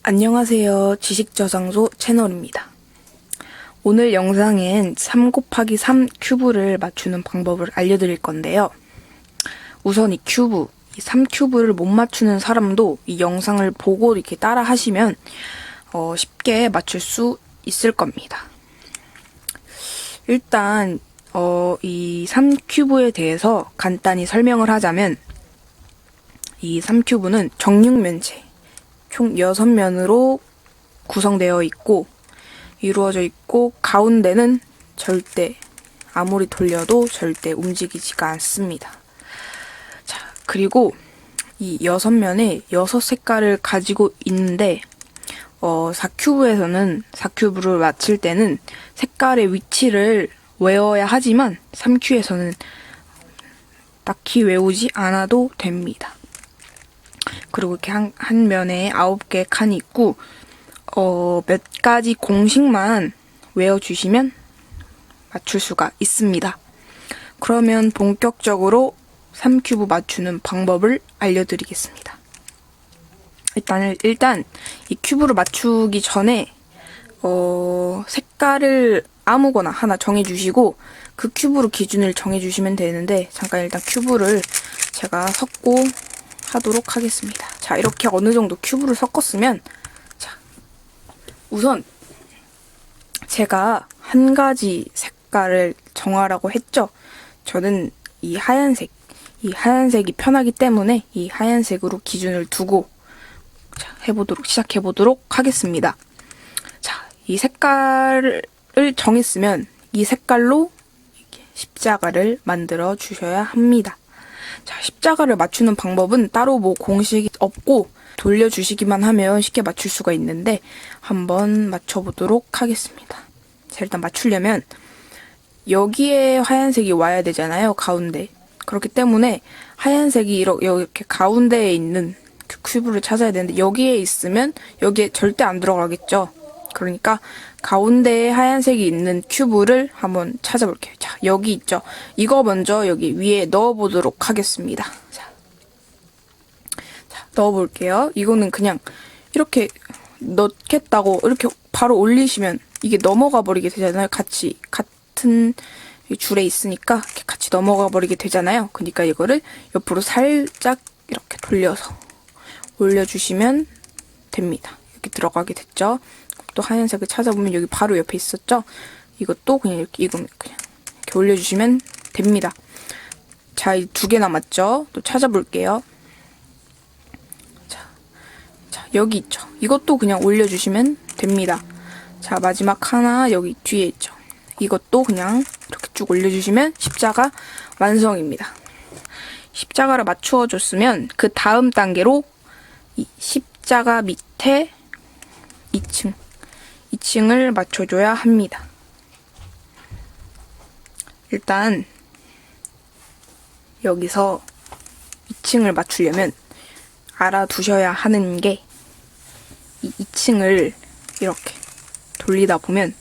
안녕하세요. 지식저장소 채널입니다. 오늘 영상엔 3 곱하기 3 큐브를 맞추는 방법을 알려드릴 건데요. 우선 이 3 큐브를 못 맞추는 사람도 이 영상을 보고 이렇게 따라 하시면 쉽게 맞출 수 있을 겁니다. 일단 이 3 큐브에 대해서 간단히 설명을 하자면 이 3 큐브는 정육면체 총 6면으로 구성되어 있고 이루어져 있고 가운데는 절대 아무리 돌려도 절대 움직이지가 않습니다. 자, 그리고 이 6면에 6색깔을 가지고 있는데 4큐브에서는 4큐브를 맞힐 때는 색깔의 위치를 외워야 하지만 3큐에서는 딱히 외우지 않아도 됩니다. 그리고 이렇게 한 면에 9개의 칸이 있고 몇 가지 공식만 외워주시면 맞출 수가 있습니다. 그러면 본격적으로 3큐브 맞추는 방법을 알려드리겠습니다. 일단 이 큐브를 맞추기 전에 색깔을 아무거나 하나 정해주시고 그 큐브로 기준을 정해주시면 되는데 잠깐 일단 큐브를 제가 섞고 하도록 하겠습니다. 자, 이렇게 어느 정도 큐브를 섞었으면 자, 우선 제가 한 가지 색깔을 정하라고 했죠. 저는 이 하얀색이 편하기 때문에 이 하얀색으로 기준을 두고 시작해보도록 하겠습니다. 자, 이 색깔을 정했으면 이 색깔로 십자가를 만들어 주셔야 합니다. 자, 십자가를 맞추는 방법은 따로 뭐 공식이 없고 돌려주시기만 하면 쉽게 맞출 수가 있는데 한번 맞춰보도록 하겠습니다. 자, 일단 맞추려면 여기에 하얀색이 와야 되잖아요. 가운데. 그렇기 때문에 하얀색이 이렇게 가운데에 있는 큐브를 찾아야 되는데 여기에 있으면 여기에 절대 안 들어가겠죠. 그러니까 가운데에 하얀색이 있는 큐브를 한번 찾아볼게요. 자, 여기 있죠. 이거 먼저 여기 위에 넣어보도록 하겠습니다. 자, 넣어볼게요. 이거는 그냥 이렇게 넣겠다고 이렇게 바로 올리시면 이게 넘어가 버리게 되잖아요. 같은 줄에 있으니까 이렇게 같이 넘어가 버리게 되잖아요. 그러니까 이거를 옆으로 살짝 이렇게 돌려서 올려주시면 됩니다. 여기 들어가게 됐죠. 또 하얀색을 찾아보면 여기 바로 옆에 있었죠? 이것도 그냥 이건 그냥 이렇게 올려주시면 됩니다. 자, 이 2개 남았죠? 또 찾아볼게요. 자, 여기 있죠? 이것도 그냥 올려주시면 됩니다. 자, 마지막 하나 여기 뒤에 있죠? 이것도 그냥 이렇게 쭉 올려주시면 십자가 완성입니다. 십자가를 맞추어줬으면 그 다음 단계로 이 십자가 밑에 2층을 맞춰줘야 합니다. 일단 여기서 2층을 맞추려면 알아두셔야 하는 게 이 2층을 이렇게 돌리다 보면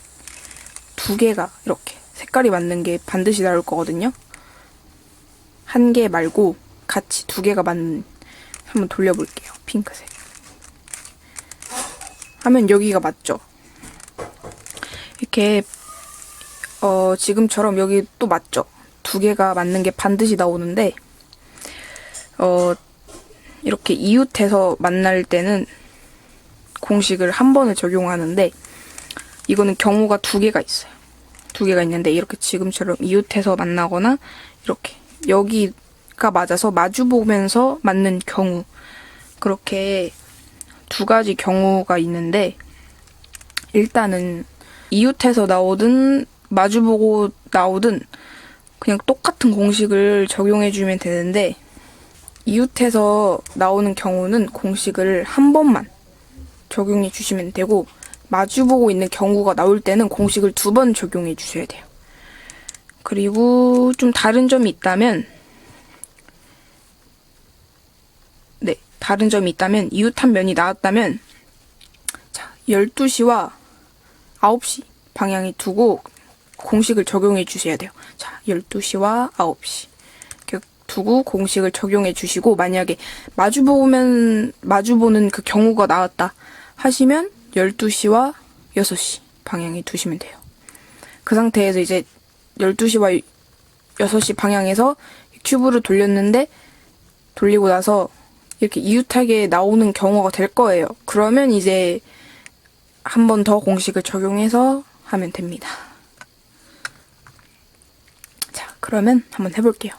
2개가 이렇게 색깔이 맞는 게 반드시 나올 거거든요. 1개 말고 같이 2개가 맞는 한번 돌려볼게요. 핑크색 하면 여기가 맞죠? 이렇게 지금처럼 여기 또 맞죠? 2개가 맞는 게 반드시 나오는데 이렇게 이웃해서 만날 때는 공식을 한 번을 적용하는데 이거는 경우가 2개가 있어요. 2개가 있는데 이렇게 지금처럼 이웃해서 만나거나 이렇게 여기가 맞아서 마주보면서 맞는 경우 그렇게 2가지 경우가 있는데 일단은 이웃해서 나오든 마주보고 나오든 그냥 똑같은 공식을 적용해주면 되는데 이웃해서 나오는 경우는 공식을 한 번만 적용해 주시면 되고 마주보고 있는 경우가 나올 때는 공식을 2번 적용해 주셔야 돼요. 그리고 좀 다른 점이 있다면 이웃한 면이 나왔다면 자, 12시와 9시 방향에 두고 공식을 적용해 주셔야 돼요. 자, 12시와 9시 이렇게 두고 공식을 적용해 주시고 만약에 마주보는 그 경우가 나왔다 하시면 12시와 6시 방향에 두시면 돼요. 그 상태에서 이제 12시와 6시 방향에서 큐브를 돌렸는데 돌리고 나서 이렇게 이웃하게 나오는 경우가 될 거예요. 그러면 이제 한 번 더 공식을 적용해서 하면 됩니다. 자, 그러면 한번 해볼게요.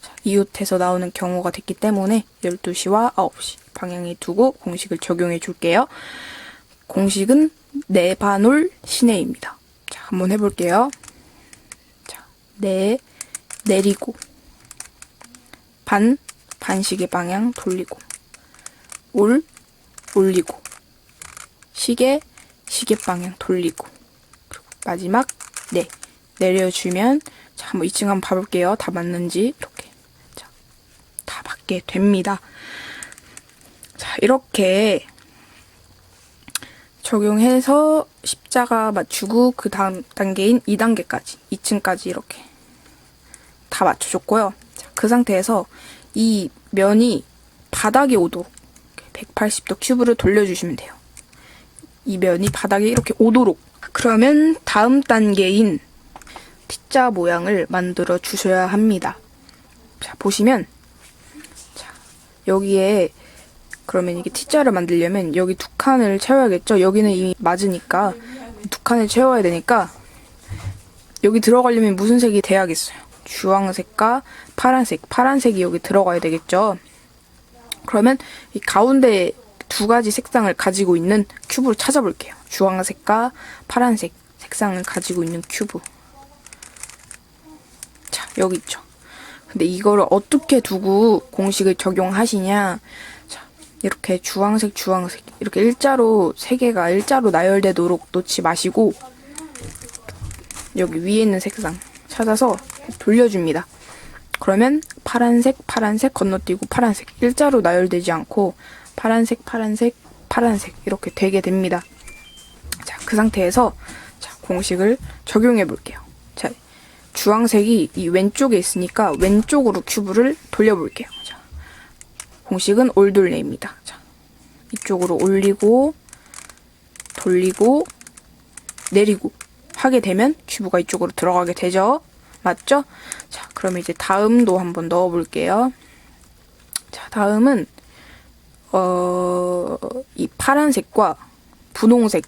자, 이웃에서 나오는 경우가 됐기 때문에 12시와 9시 방향에 두고 공식을 적용해 줄게요. 공식은 내반올 시내입니다. 자, 한번 해볼게요. 자, 내리고 반시계 방향 돌리고 올리고 시계 방향 돌리고 그리고 마지막 내려주면 자, 한번 2층 한번 봐볼게요. 다 맞는지 이렇게 자, 다 맞게 됩니다. 자, 이렇게 적용해서 십자가 맞추고 그 다음 단계인 2단계까지 2층까지 이렇게 다 맞춰줬고요. 자, 그 상태에서 이 면이 바닥에 오도록 180도 큐브를 돌려주시면 돼요. 이 면이 바닥에 이렇게 오도록. 그러면 다음 단계인 T자 모양을 만들어 주셔야 합니다. 자, 보시면 자, 여기에 그러면 이게 T자를 만들려면 여기 두 칸을 채워야겠죠? 여기는 이미 맞으니까 두 칸을 채워야 되니까 여기 들어가려면 무슨 색이 돼야겠어요? 주황색과 파란색이 여기 들어가야 되겠죠? 그러면 이 가운데 두 가지 색상을 가지고 있는 큐브를 찾아볼게요. 주황색과 파란색 색상을 가지고 있는 큐브. 자, 여기 있죠. 근데 이거를 어떻게 두고 공식을 적용하시냐? 자, 이렇게 주황색 이렇게 일자로 세 개가 일자로 나열되도록 놓지 마시고 여기 위에 있는 색상 찾아서 돌려줍니다. 그러면 파란색 건너뛰고 파란색 일자로 나열되지 않고 파란색 이렇게 되게 됩니다. 자, 그 상태에서 자, 공식을 적용해 볼게요. 자, 주황색이 이 왼쪽에 있으니까 왼쪽으로 큐브를 돌려볼게요. 자, 공식은 올돌레입니다. 자, 이쪽으로 올리고 돌리고 내리고 하게 되면 큐브가 이쪽으로 들어가게 되죠. 맞죠? 자, 그럼 이제 다음도 한번 넣어볼게요. 자, 다음은 이 파란색과 분홍색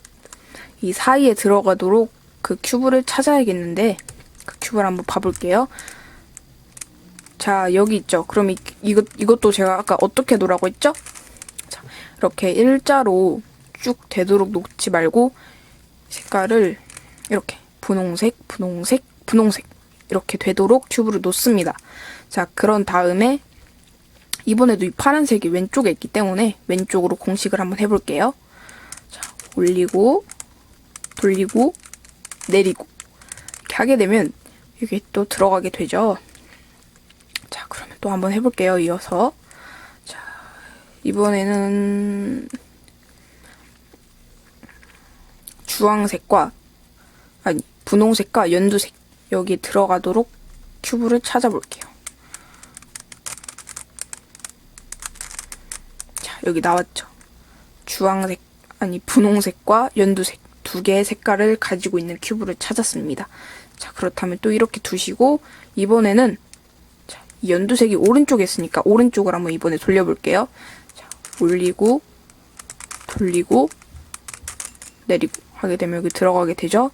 이 사이에 들어가도록 그 큐브를 찾아야겠는데 그 큐브를 한번 봐볼게요. 자, 여기 있죠. 그럼 이것도 제가 아까 어떻게 놓으라고 했죠? 자, 이렇게 일자로 쭉 되도록 놓지 말고 색깔을 이렇게 분홍색 이렇게 되도록 튜브를 놓습니다. 자, 그런 다음에 이번에도 이 파란색이 왼쪽에 있기 때문에 왼쪽으로 공식을 한번 해볼게요. 자, 올리고 돌리고 내리고 이렇게 하게 되면 이게 또 들어가게 되죠. 자, 그러면 또 한번 해볼게요. 이어서 자, 이번에는 주황색과 분홍색과 연두색 여기 들어가도록 큐브를 찾아볼게요. 자, 여기 나왔죠. 분홍색과 연두색 두 개의 색깔을 가지고 있는 큐브를 찾았습니다. 자, 그렇다면 또 이렇게 두시고 이번에는 자, 이 연두색이 오른쪽에 있으니까 오른쪽을 한번 이번에 돌려볼게요. 자, 올리고 돌리고 내리고 하게 되면 여기 들어가게 되죠.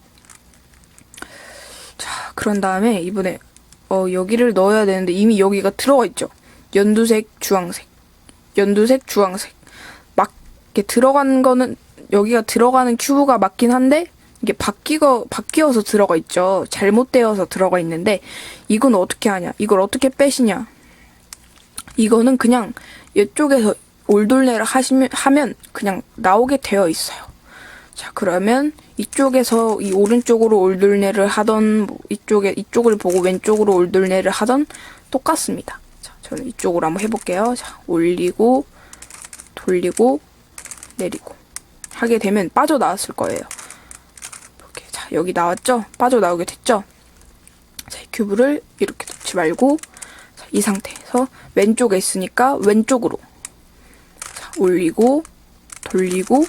자, 그런 다음에 이번에 여기를 넣어야 되는데 이미 여기가 들어가 있죠. 연두색, 주황색 막 이렇게 들어간 거는 여기가 들어가는 큐브가 맞긴 한데 이게 바뀌어서 들어가 있죠. 잘못되어서 들어가 있는데 이건 어떻게 하냐? 이걸 어떻게 빼시냐? 이거는 그냥 이쪽에서 올돌레를 하면 그냥 나오게 되어 있어요. 자, 그러면 이쪽에서 이 오른쪽으로 올돌레를 하던 이쪽을 보고 왼쪽으로 올돌레를 하던 똑같습니다. 자, 저는 이쪽으로 한번 해볼게요. 자, 올리고 돌리고 내리고 하게 되면 빠져나왔을 거예요. 이렇게 자, 여기 나왔죠? 빠져나오게 됐죠? 자, 이 큐브를 이렇게 놓지 말고 자, 이 상태에서 왼쪽에 있으니까 왼쪽으로 자, 올리고 돌리고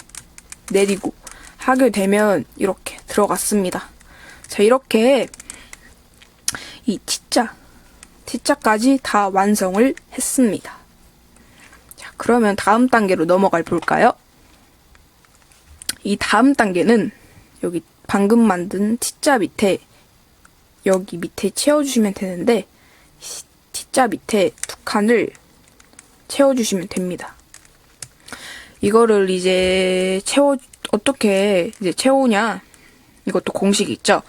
내리고 하게 되면 이렇게 들어갔습니다. 자, 이렇게 이 T자까지 다 완성을 했습니다. 자, 그러면 다음 단계로 넘어가 볼까요? 이 다음 단계는 여기 방금 만든 T자 밑에 여기 밑에 채워주시면 되는데 T자 밑에 두 칸을 채워주시면 됩니다. 이거를 이제 어떻게 이제 채우냐? 이것도 공식이 있죠.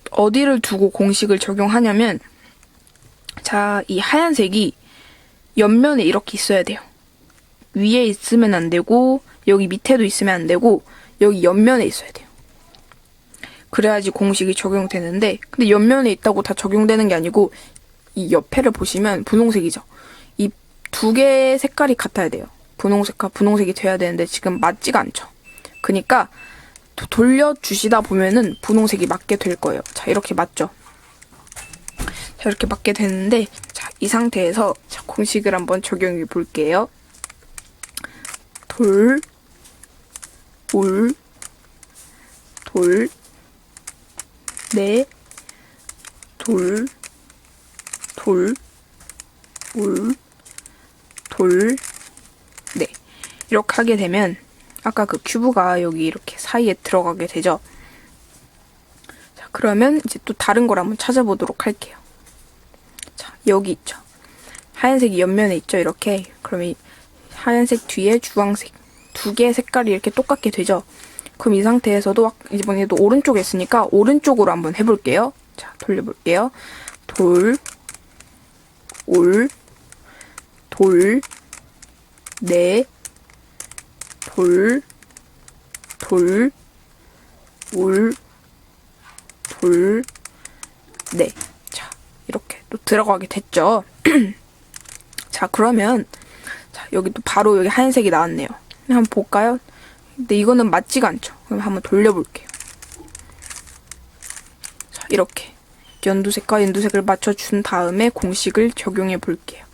어디를 두고 공식을 적용하냐면, 자, 이 하얀색이 옆면에 이렇게 있어야 돼요. 위에 있으면 안 되고, 여기 밑에도 있으면 안 되고, 여기 옆면에 있어야 돼요. 그래야지 공식이 적용되는데, 근데 옆면에 있다고 다 적용되는 게 아니고, 이 옆에를 보시면 분홍색이죠. 이 두 개의 색깔이 같아야 돼요. 분홍색과 분홍색이 돼야 되는데 지금 맞지가 않죠. 그러니까 돌려주시다 보면은 분홍색이 맞게 될 거예요. 자, 이렇게 맞죠? 자, 이렇게 맞게 되는데, 자, 이 상태에서 자, 공식을 한번 적용해 볼게요. 돌, 올, 돌, 네, 돌, 돌, 올, 돌, 네. 이렇게 하게 되면 아까 그 큐브가 여기 이렇게 사이에 들어가게 되죠. 자, 그러면 이제 또 다른 걸 한번 찾아보도록 할게요. 자, 여기 있죠. 하얀색이 옆면에 있죠, 이렇게. 그러면 이 하얀색 뒤에 주황색 두 개의 색깔이 이렇게 똑같게 되죠. 그럼 이 상태에서도 이번에도 오른쪽에 있으니까 오른쪽으로 한번 해볼게요. 자, 돌려볼게요. 돌, 올, 돌, 네, 돌, 돌, 올, 돌, 네. 자, 이렇게 또 들어가게 됐죠. 자, 그러면 자, 여기 또 바로 여기 하얀색이 나왔네요. 한번 볼까요? 근데 이거는 맞지가 않죠. 그럼 한번 돌려볼게요. 자, 이렇게 연두색과 연두색을 맞춰준 다음에 공식을 적용해 볼게요.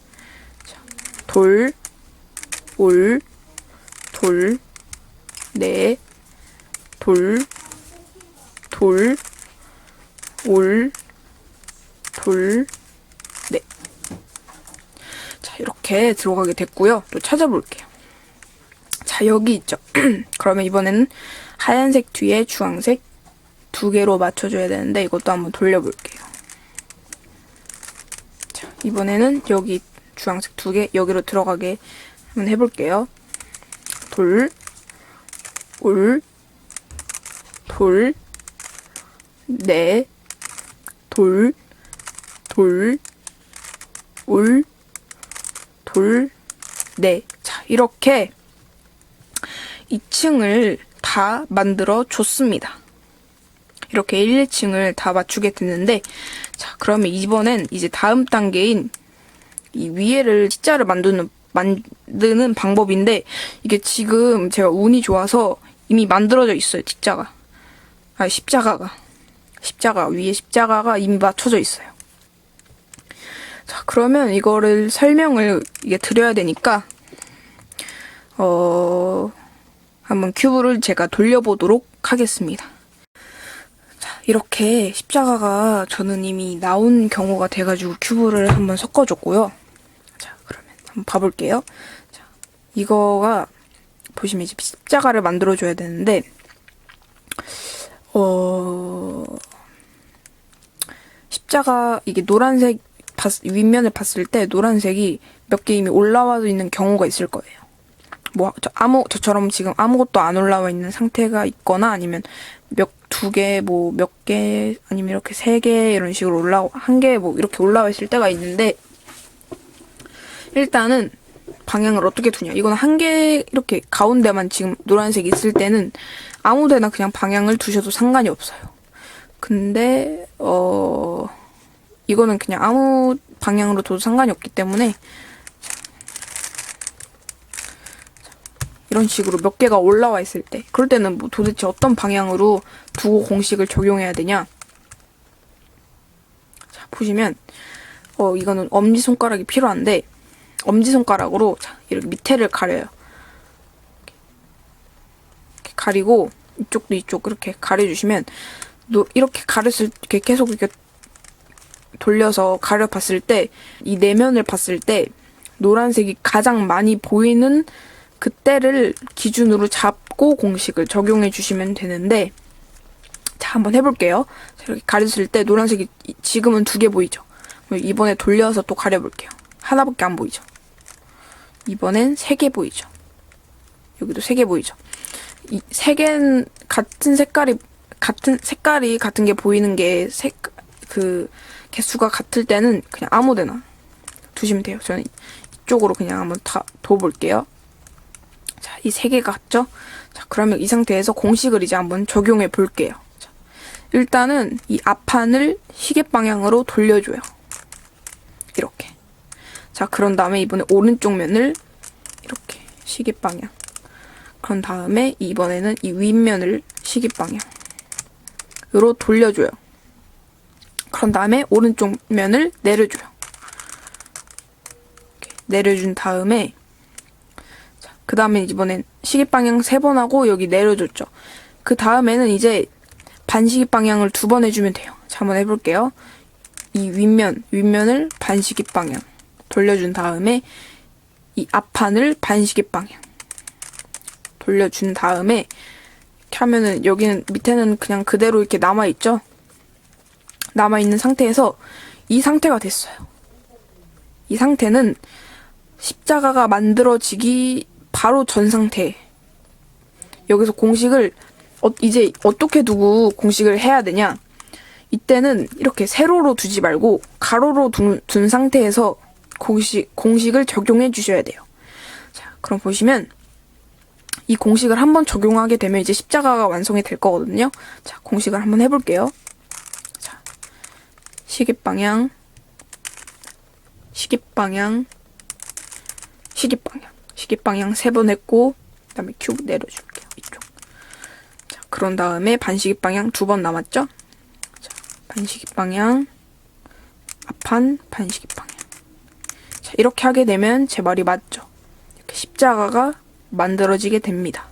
자, 돌, 올, 돌, 네, 돌, 돌, 올, 돌, 네. 자, 이렇게 들어가게 됐고요. 또 찾아볼게요. 자, 여기 있죠. 그러면 이번에는 하얀색 뒤에 주황색 두 개로 맞춰줘야 되는데 이것도 한번 돌려볼게요. 자, 이번에는 여기 주황색 두 개 여기로 들어가게 한번 해볼게요. 돌, 올, 돌, 네, 돌, 돌, 올, 돌, 네. 자, 이렇게 2층을 다 만들어 줬습니다. 이렇게 1, 2층을 다 맞추게 됐는데, 자, 그러면 이번엔 이제 다음 단계인 이 위에를 T자를 만드는 방법인데, 이게 지금 제가 운이 좋아서 이미 만들어져 있어요, T자가. 아, 십자가, 위에 십자가가 이미 맞춰져 있어요. 자, 그러면 이거를 설명을 이게 드려야 되니까, 한번 큐브를 제가 돌려보도록 하겠습니다. 자, 이렇게 십자가가 저는 이미 나온 경우가 돼가지고 큐브를 한번 섞어줬고요. 자, 그러면 한번 봐볼게요. 자, 이거가 보시면 이제 십자가를 만들어줘야 되는데, 십자가 이게 노란색 윗면을 봤을 때 노란색이 몇 개 이미 올라와 있는 경우가 있을 거예요. 뭐 저처럼 지금 아무것도 안 올라와 있는 상태가 있거나 아니면 두 개, 뭐 몇 개, 아니면 이렇게 3개 이런 식으로 한 개 뭐 이렇게 올라와 있을 때가 있는데, 일단은 방향을 어떻게 두냐. 이건 한 개 이렇게 가운데만 지금 노란색 있을 때는 아무 데나 그냥 방향을 두셔도 상관이 없어요. 근데 이거는 그냥 아무 방향으로 둬도 상관이 없기 때문에 이런 식으로 몇 개가 올라와 있을 때, 그럴 때는 뭐 도대체 어떤 방향으로 두고 공식을 적용해야 되냐. 자, 보시면 이거는 엄지손가락이 필요한데, 엄지손가락으로 자, 이렇게 밑에를 가려요. 가리고 이쪽도 이쪽 이렇게 가려주시면 이렇게 이렇게 계속 이렇게 돌려서 가려봤을 때 이 내면을 봤을 때 노란색이 가장 많이 보이는 그때를 기준으로 잡고 공식을 적용해 주시면 되는데, 자, 한번 해볼게요. 이렇게 가렸을 때 노란색이 지금은 2개 보이죠? 이번에 돌려서 또 가려볼게요. 하나밖에 안 보이죠? 이번엔 3개 보이죠? 여기도 3개 보이죠? 이 3개는 같은 색깔이 같은 게 보이는 게 개수가 같을 때는 그냥 아무데나 두시면 돼요. 저는 이쪽으로 그냥 한번 다 둬볼게요. 자, 이 3개가 같죠? 자, 그러면 이 상태에서 공식을 이제 한번 적용해 볼게요. 자, 일단은 이 앞판을 시계 방향으로 돌려줘요. 이렇게. 자, 그런 다음에 이번에 오른쪽 면을 이렇게 시계 방향. 그런 다음에 이번에는 이 윗면을 시계 방향으로 돌려줘요. 그런 다음에 오른쪽 면을 내려줘요. 이렇게 내려준 다음에, 자, 그 다음에 이번엔 시계 방향 3번 하고 여기 내려줬죠. 그 다음에는 이제 반시계 방향을 2번 해주면 돼요. 자, 한번 해볼게요. 이 윗면을 반시계 방향 돌려준 다음에 이 앞판을 반시계 방향 돌려준 다음에 이렇게 하면은 여기는 밑에는 그냥 그대로 이렇게 남아있죠? 남아있는 상태에서 이 상태가 됐어요. 이 상태는 십자가가 만들어지기 바로 전 상태. 여기서 공식을 이제 어떻게 두고 공식을 해야 되냐? 이때는 이렇게 세로로 두지 말고 가로로 둔 상태에서 공식을 적용해 주셔야 돼요. 자, 그럼 보시면 이 공식을 한번 적용하게 되면 이제 십자가가 완성이 될 거거든요. 자, 공식을 한번 해볼게요. 자, 시계 방향 3번 했고, 그 다음에 큐 내려줄게요. 이쪽. 자, 그런 다음에 반시계 방향 2번 남았죠? 자, 반시계 방향, 앞판, 반시계 방향. 자, 이렇게 하게 되면 제 말이 맞죠? 이렇게 십자가가 만들어지게 됩니다.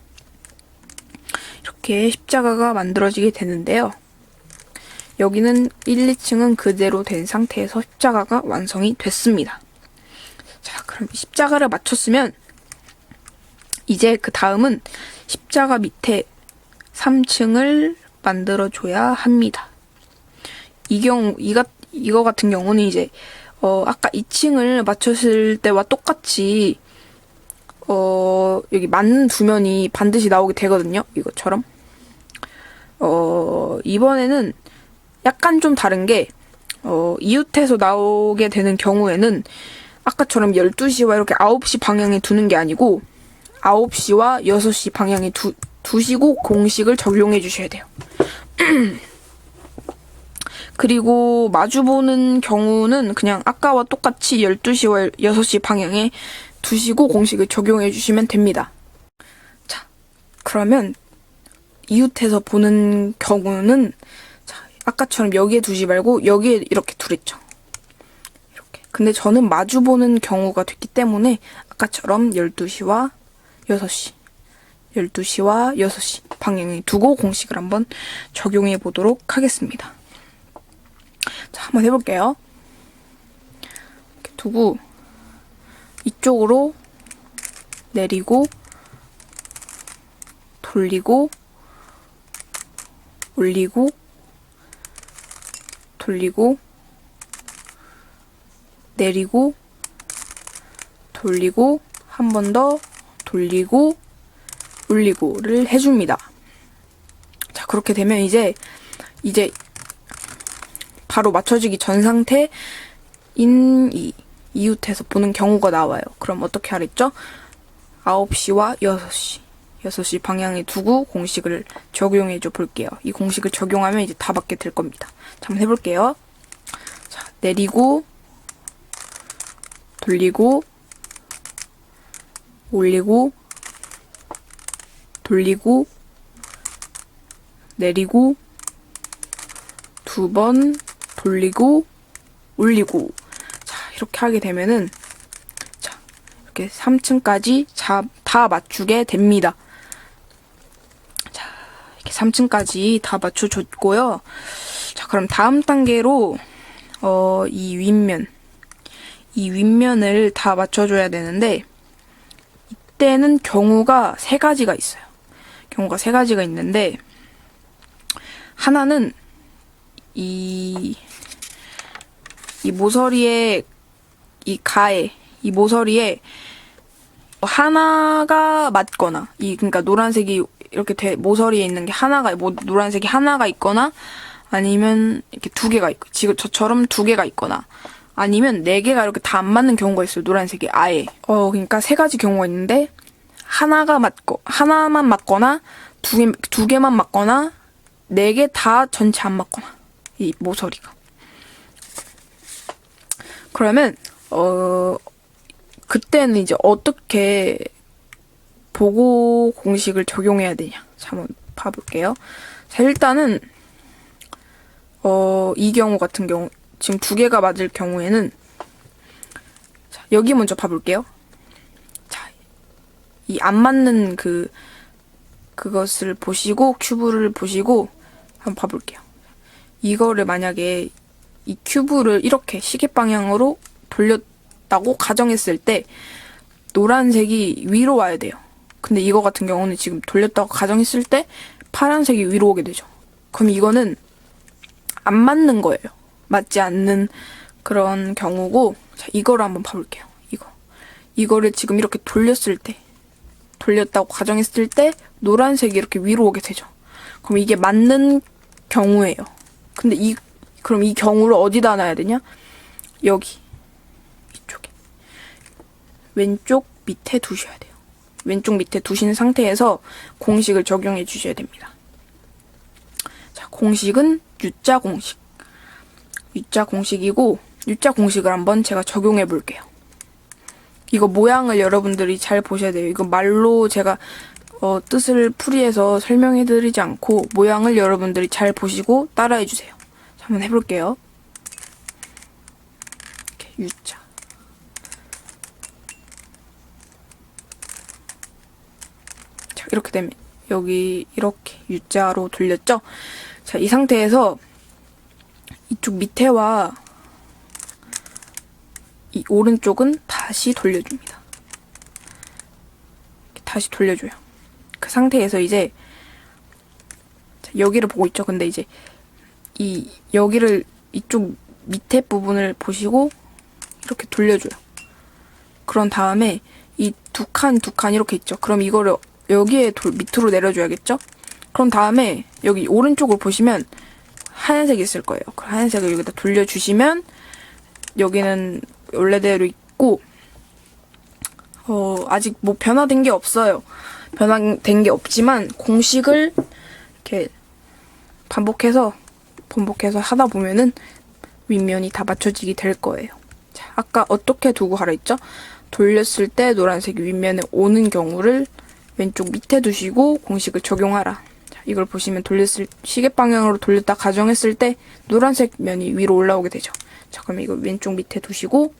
이렇게 십자가가 만들어지게 되는데요. 여기는 1, 2층은 그대로 된 상태에서 십자가가 완성이 됐습니다. 자, 그럼 십자가를 맞췄으면 이제 그 다음은 십자가 밑에 3층을 만들어줘야 합니다. 이거 같은 경우는 이제 아까 2층을 맞췄을 때와 똑같이 여기 맞는 2면이 반드시 나오게 되거든요. 이것처럼. 이번에는 약간 좀 다른 게 이웃에서 나오게 되는 경우에는 아까처럼 12시와 이렇게 9시 방향에 두는 게 아니고 9시와 6시 방향에 두시고 공식을 적용해 주셔야 돼요. 그리고 마주보는 경우는 그냥 아까와 똑같이 12시와 6시 방향에 두시고 공식을 적용해 주시면 됩니다. 자, 그러면 이웃에서 보는 경우는 자, 아까처럼 여기에 두지 말고 여기에 이렇게 두랬죠. 이렇게. 근데 저는 마주보는 경우가 됐기 때문에 아까처럼 12시와 6시 방향에 두고 공식을 한번 적용해 보도록 하겠습니다. 자, 한번 해볼게요. 이렇게 두고 이쪽으로 내리고 돌리고 올리고 돌리고 내리고 돌리고 한 번 더 돌리고 올리고를 해줍니다. 자, 그렇게 되면 이제 바로 맞춰지기 전 상태인 이웃에서 보는 경우가 나와요. 그럼 어떻게 하랬죠? 9시와 6시 방향에 두고 공식을 적용해줘 볼게요. 이 공식을 적용하면 이제 다 맞게 될 겁니다. 자, 한번 해볼게요. 자, 내리고 돌리고 올리고 돌리고 내리고 2번 돌리고 올리고. 자, 이렇게 하게 되면은 자, 이렇게 3층까지 다 맞추게 됩니다. 3층까지 다 맞춰줬고요. 자, 그럼 다음 단계로 이 윗면을 다 맞춰줘야 되는데, 이때는 경우가 3가지가 있어요. 경우가 3가지가 있는데, 하나는 이 모서리에, 이 모서리에 하나가 맞거나, 그러니까 노란색이 이렇게 모서리에 있는 게 노란색이 하나가 있거나, 아니면 이렇게 2개가 있고, 지금 저처럼 2개가 있거나, 아니면 4개가 이렇게 다 안 맞는 경우가 있어요. 노란색이 아예. 그러니까 3가지 경우가 있는데, 하나만 맞거나, 2개만 맞거나, 4개 다 전체 안 맞거나, 이 모서리가. 그러면 그때는 이제 어떻게 보고 공식을 적용해야 되냐. 자, 한번 봐볼게요. 자, 일단은 이 경우 같은 경우, 지금 2개가 맞을 경우에는, 자, 여기 먼저 봐볼게요. 자, 이 안 맞는 그것을 보시고, 큐브를 보시고 한번 봐볼게요. 이거를 만약에 이 큐브를 이렇게 시계 방향으로 돌렸다고 가정했을 때 노란색이 위로 와야 돼요. 근데 이거 같은 경우는 지금 돌렸다고 가정했을 때 파란색이 위로 오게 되죠. 그럼 이거는 안 맞는 거예요. 맞지 않는 그런 경우고, 자, 이거를 한번 봐볼게요. 이거를 지금 이렇게 돌렸다고 가정했을 때 노란색이 이렇게 위로 오게 되죠. 그럼 이게 맞는 경우예요. 근데 그럼 이 경우를 어디다 놔야 되냐? 이쪽에. 왼쪽 밑에 두셔야 돼요. 왼쪽 밑에 두신 상태에서 공식을 적용해 주셔야 됩니다. 자, 공식은 U자 공식. U자 공식이고, U자 공식을 한번 제가 적용해 볼게요. 이거 모양을 여러분들이 잘 보셔야 돼요. 이거 말로 제가 뜻을 풀이해서 설명해 드리지 않고 모양을 여러분들이 잘 보시고 따라해 주세요. 자, 한번 해볼게요. 이렇게 U자. 자, 이렇게 되면 여기 이렇게 U자로 돌렸죠? 자, 이 상태에서 이쪽 밑에와 이 오른쪽은 다시 돌려줍니다. 다시 돌려줘요. 그 상태에서 이제 여기를 보고 있죠. 근데 이제 여기를 이쪽 밑에 부분을 보시고 이렇게 돌려줘요. 그런 다음에 이 두 칸 이렇게 있죠. 그럼 이거를 여기에 밑으로 내려줘야겠죠? 그런 다음에 여기 오른쪽을 보시면 하얀색이 있을 거예요. 그 하얀색을 여기다 돌려주시면 여기는 원래대로 있고, 아직 뭐 변화된 게 없어요. 변화된 게 없지만 공식을 이렇게 반복해서 하다 보면은 윗면이 다 맞춰지게 될 거예요. 자, 아까 어떻게 두고 하라 했죠? 돌렸을 때 노란색이 윗면에 오는 경우를 왼쪽 밑에 두시고 공식을 적용하라. 자, 이걸 보시면 시계 방향으로 돌렸다 가정했을 때 노란색 면이 위로 올라오게 되죠. 자, 그럼 이거 왼쪽 밑에 두시고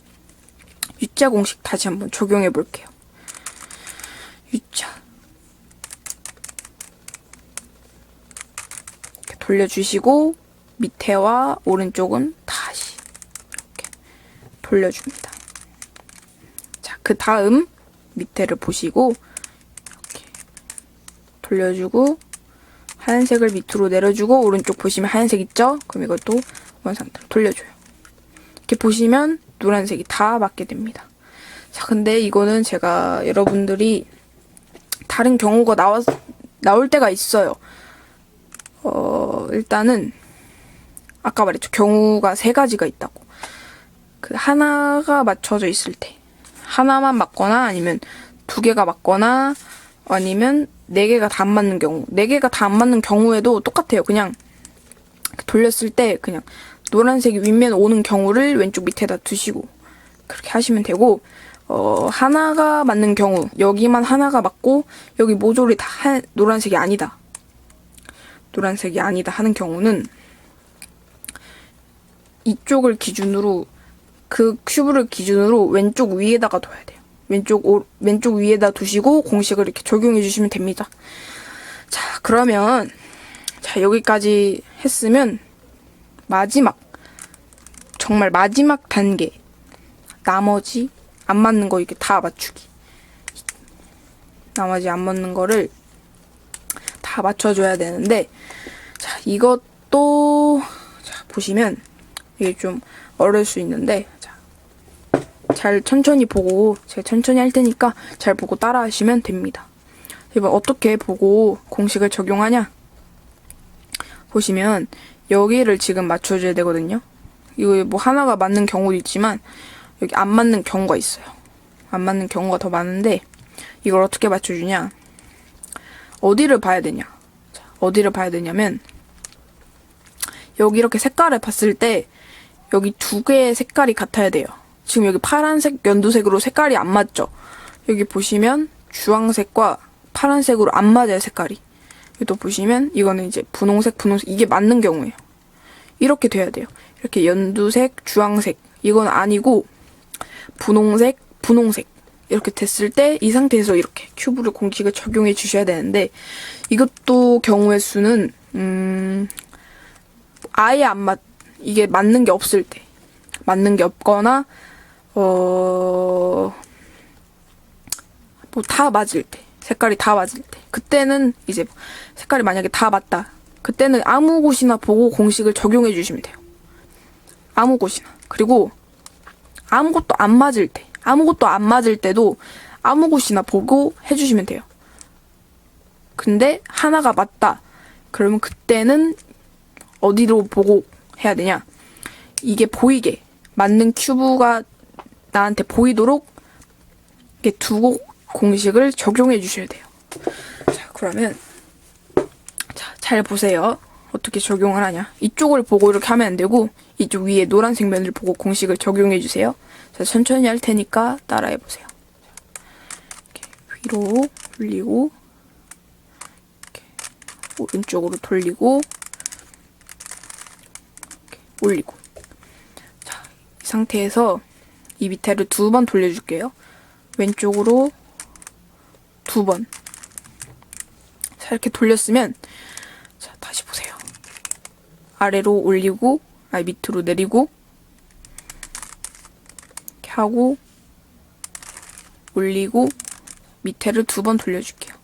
U자 공식 다시 한번 적용해 볼게요. U자. 이렇게 돌려주시고 밑에와 오른쪽은 다시 이렇게 돌려줍니다. 자, 그 다음 밑에를 보시고 이렇게 돌려주고 하얀색을 밑으로 내려주고 오른쪽 보시면 하얀색 있죠? 그럼 이것도 원상태로 돌려줘요. 이렇게 보시면 노란색이 다 맞게 됩니다. 자, 근데 이거는 제가 여러분들이 다른 경우가 나올 때가 있어요. 일단은 아까 말했죠. 경우가 3가지가 있다고. 그 하나가 맞춰져 있을 때, 하나만 맞거나 아니면 2개가 맞거나 아니면 4개가 다 안 맞는 경우. 4개가 다 안 맞는 경우에도 똑같아요. 그냥 돌렸을 때 그냥 노란색이 윗면 오는 경우를 왼쪽 밑에다 두시고 그렇게 하시면 되고, 하나가 맞는 경우, 여기만 하나가 맞고 여기 모조리 다 노란색이 아니다 하는 경우는 이쪽을 기준으로, 그 큐브를 기준으로 왼쪽 위에다가 둬야 돼요. 왼쪽 위에다 두시고 공식을 이렇게 적용해 주시면 됩니다. 자, 그러면 자, 여기까지 했으면 정말 마지막 단계. 나머지 안 맞는 거 이렇게 다 맞추기. 나머지 안 맞는 거를 다 맞춰줘야 되는데, 자, 이것도, 자, 보시면, 이게 좀 어려울 수 있는데, 자, 잘 천천히 보고, 제가 천천히 할 테니까 잘 보고 따라 하시면 됩니다. 이번 어떻게 보고 공식을 적용하냐? 보시면, 여기를 지금 맞춰줘야 되거든요. 이거 뭐 하나가 맞는 경우도 있지만, 여기 안 맞는 경우가 있어요. 안 맞는 경우가 더 많은데, 이걸 어떻게 맞춰주냐? 어디를 봐야 되냐? 자, 어디를 봐야 되냐면, 여기 이렇게 색깔을 봤을 때, 여기 두 개의 색깔이 같아야 돼요. 지금 여기 파란색, 연두색으로 색깔이 안 맞죠? 여기 보시면, 주황색과 파란색으로 안 맞아요, 색깔이. 또 보시면, 이거는 이제 분홍색, 이게 맞는 경우예요. 이렇게 돼야 돼요. 이렇게 연두색, 주황색. 이건 아니고, 분홍색. 이렇게 됐을 때 이 상태에서 이렇게 큐브를 공식을 적용해 주셔야 되는데, 이것도 경우의 수는 아예 이게 맞는 게 없을 때, 맞는 게 없거나 뭐 다 맞을 때, 색깔이 다 맞을 때, 그때는 이제 색깔이 만약에 다 맞다, 그때는 아무 곳이나 보고 공식을 적용해 주시면 돼요. 아무 곳이나. 그리고 아무것도 안 맞을 때도 아무 곳이나 보고 해주시면 돼요. 근데 하나가 맞다. 그러면 그때는 어디로 보고 해야 되냐? 이게 보이게, 맞는 큐브가 나한테 보이도록 이렇게 두고 공식을 적용해 주셔야 돼요. 자, 그러면 잘 보세요. 어떻게 적용을 하냐? 이쪽을 보고 이렇게 하면 안 되고, 이쪽 위에 노란색 면을 보고 공식을 적용해 주세요. 자, 천천히 할 테니까 따라해 보세요. 이렇게 위로 올리고, 이렇게 오른쪽으로 돌리고, 이렇게 올리고. 자, 이 상태에서 이 밑에를 2번 돌려줄게요. 왼쪽으로 2번. 자, 이렇게 돌렸으면, 자, 다시 보세요. 아래로 올리고, 밑으로 내리고, 이렇게 하고, 올리고, 밑에를 2번 돌려줄게요.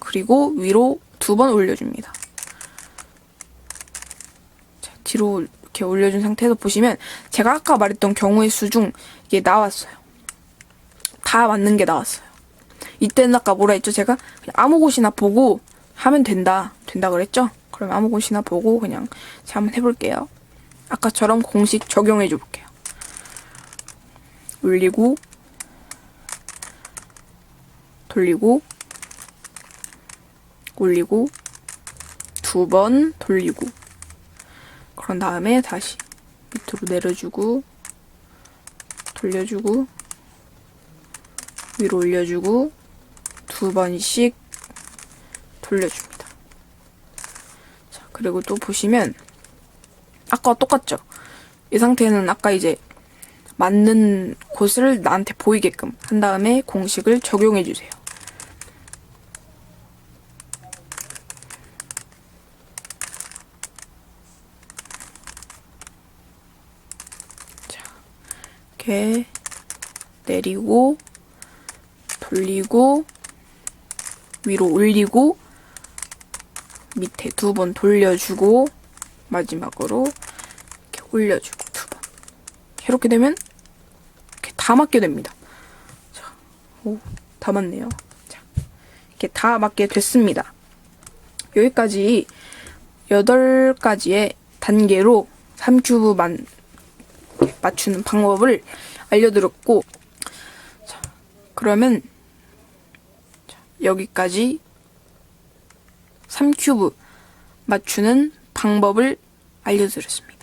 그리고 위로 2번 올려줍니다. 자, 뒤로 이렇게 올려준 상태에서 보시면, 제가 아까 말했던 경우의 수 중 이게 나왔어요. 다 맞는 게 나왔어요. 이때는 아까 뭐라 했죠? 제가 그냥 아무 곳이나 보고 하면 된다 그랬죠? 그럼 아무 곳이나 보고 그냥 제가 한번 해볼게요. 아까처럼 공식 적용해 줘 볼게요. 올리고, 돌리고, 올리고, 2번 돌리고, 그런 다음에 다시 밑으로 내려주고, 돌려주고, 위로 올려주고, 2번씩 돌려줍니다. 자, 그리고 또 보시면 아까와 똑같죠? 이 상태는 아까 이제 맞는 곳을 나한테 보이게끔 한 다음에 공식을 적용해주세요. 자, 이렇게 내리고, 돌리고, 위로 올리고, 밑에 2번 돌려주고, 마지막으로 이렇게 올려주고 2번. 이렇게 되면 이렇게 다 맞게 됩니다. 자, 다 맞네요. 자, 이렇게 다 맞게 됐습니다. 여기까지 8가지의 단계로 3큐브만 맞추는 방법을 알려드렸고, 자, 그러면 여기까지 3큐브 맞추는 방법을 알려드렸습니다.